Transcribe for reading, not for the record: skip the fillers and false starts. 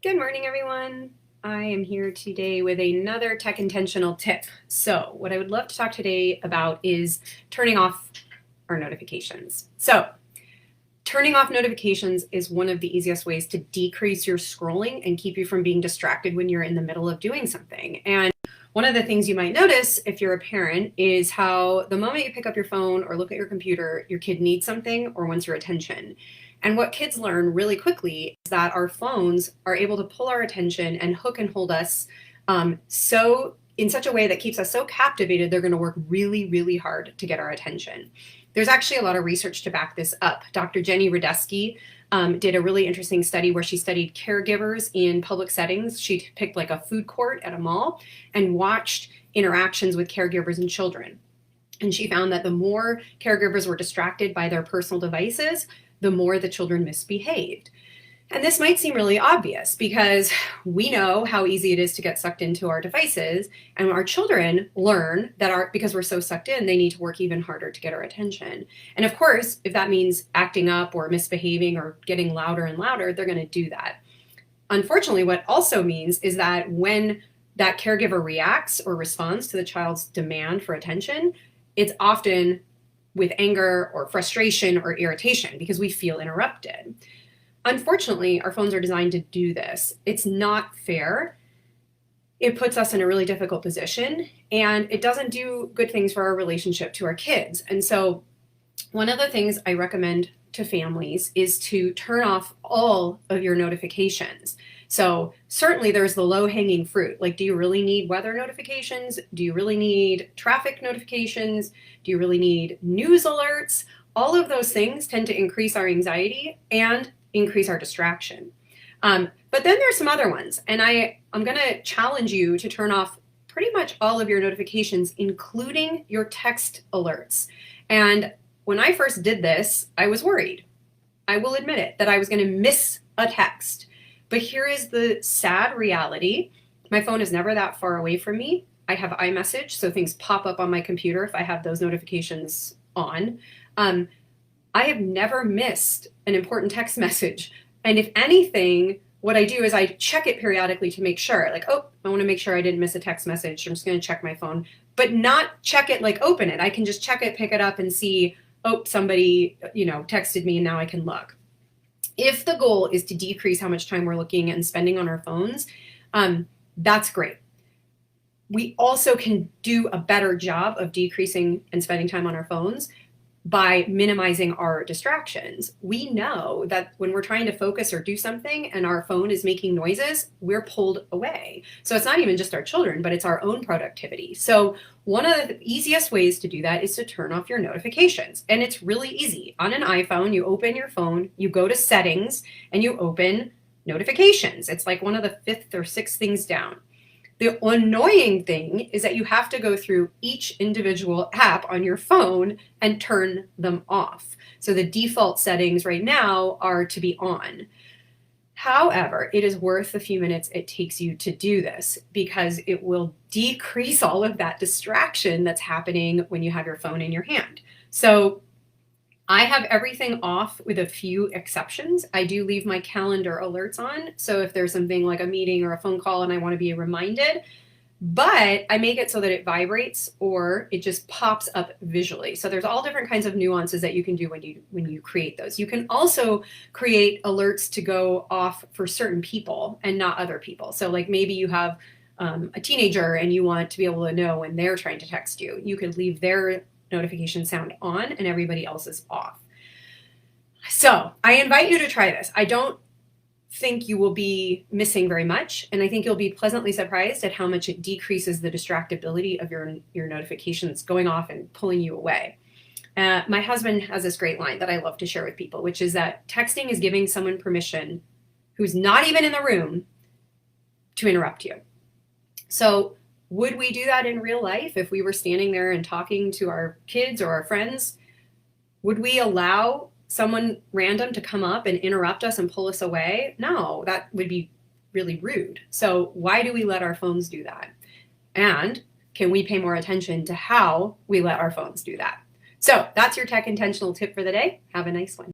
Good morning, everyone. I am here today with another tech intentional tip. So, what I would love to talk today about is turning off our notifications. So, turning off notifications is one of the easiest ways to decrease your scrolling and keep you from being distracted when you're in the middle of doing something. And one of the things you might notice if you're a parent is how the moment you pick up your phone or look at your computer, your kid needs something or wants your attention. And what kids learn really quickly is that our phones are able to pull our attention and hook and hold us in such a way that keeps us so captivated, they're going to work really, really hard to get our attention. There's actually a lot of research to back this up. Dr. Jenny Radesky did a really interesting study where she studied caregivers in public settings. She picked like a food court at a mall and watched interactions with caregivers and children. And she found that the more caregivers were distracted by their personal devices, the more the children misbehaved. And this might seem really obvious because we know how easy it is to get sucked into our devices, and our children learn that because we're so sucked in, they need to work even harder to get our attention. And of course, if that means acting up or misbehaving or getting louder and louder, they're going to do that. Unfortunately, what also means is that when that caregiver reacts or responds to the child's demand for attention, it's often with anger or frustration or irritation because we feel interrupted. Unfortunately, our phones are designed to do this. It's not fair. It puts us in a really difficult position, and it doesn't do good things for our relationship to our kids. And so one of the things I recommend to families is to turn off all of your notifications. So certainly there's the low-hanging fruit. Like, do you really need weather notifications? Do you really need traffic notifications? Do you really need news alerts? All of those things tend to increase our anxiety and increase our distraction. But then there's some other ones, and I'm going to challenge you to turn off pretty much all of your notifications, including your text alerts. And when I first did this, I was worried. I will admit it, that I was going to miss a text. But here is the sad reality. My phone is never that far away from me. I have iMessage, so things pop up on my computer if I have those notifications on. I have never missed an important text message. And if anything, what I do is I check it periodically to make sure, like, oh, I want to make sure I didn't miss a text message. I'm just going to check my phone, but not check it like open it. I can just check it, pick it up and see, oh, somebody, texted me and now I can look. If the goal is to decrease how much time we're looking and spending on our phones, that's great. We also can do a better job of decreasing and spending time on our phones by minimizing our distractions. We know that when we're trying to focus or do something and our phone is making noises, we're pulled away. So it's not even just our children, but it's our own productivity. So one of the easiest ways to do that is to turn off your notifications. And it's really easy. On an iPhone, you open your phone, you go to settings, and you open notifications. It's like one of the fifth or sixth things down. The annoying thing is that you have to go through each individual app on your phone and turn them off. So the default settings right now are to be on. However, it is worth the few minutes it takes you to do this because it will decrease all of that distraction that's happening when you have your phone in your hand. So I have everything off with a few exceptions. I do leave my calendar alerts on. So if there's something like a meeting or a phone call and I want to be reminded, but I make it so that it vibrates or it just pops up visually. So there's all different kinds of nuances that you can do when you create those. You can also create alerts to go off for certain people and not other people. So like maybe you have a teenager and you want to be able to know when they're trying to text you. You could leave their notification sound on and everybody else is off. So I invite you to try this. I don't think you will be missing very much, and I think you'll be pleasantly surprised at how much it decreases the distractibility of your notifications going off and pulling you away. My husband has this great line that I love to share with people, which is that texting is giving someone permission who's not even in the room to interrupt you. So would we do that in real life if we were standing there and talking to our kids or our friends? Would we allow someone random to come up and interrupt us and pull us away? No, that would be really rude. So why do we let our phones do that? And can we pay more attention to how we let our phones do that? So that's your tech intentional tip for the day. Have a nice one.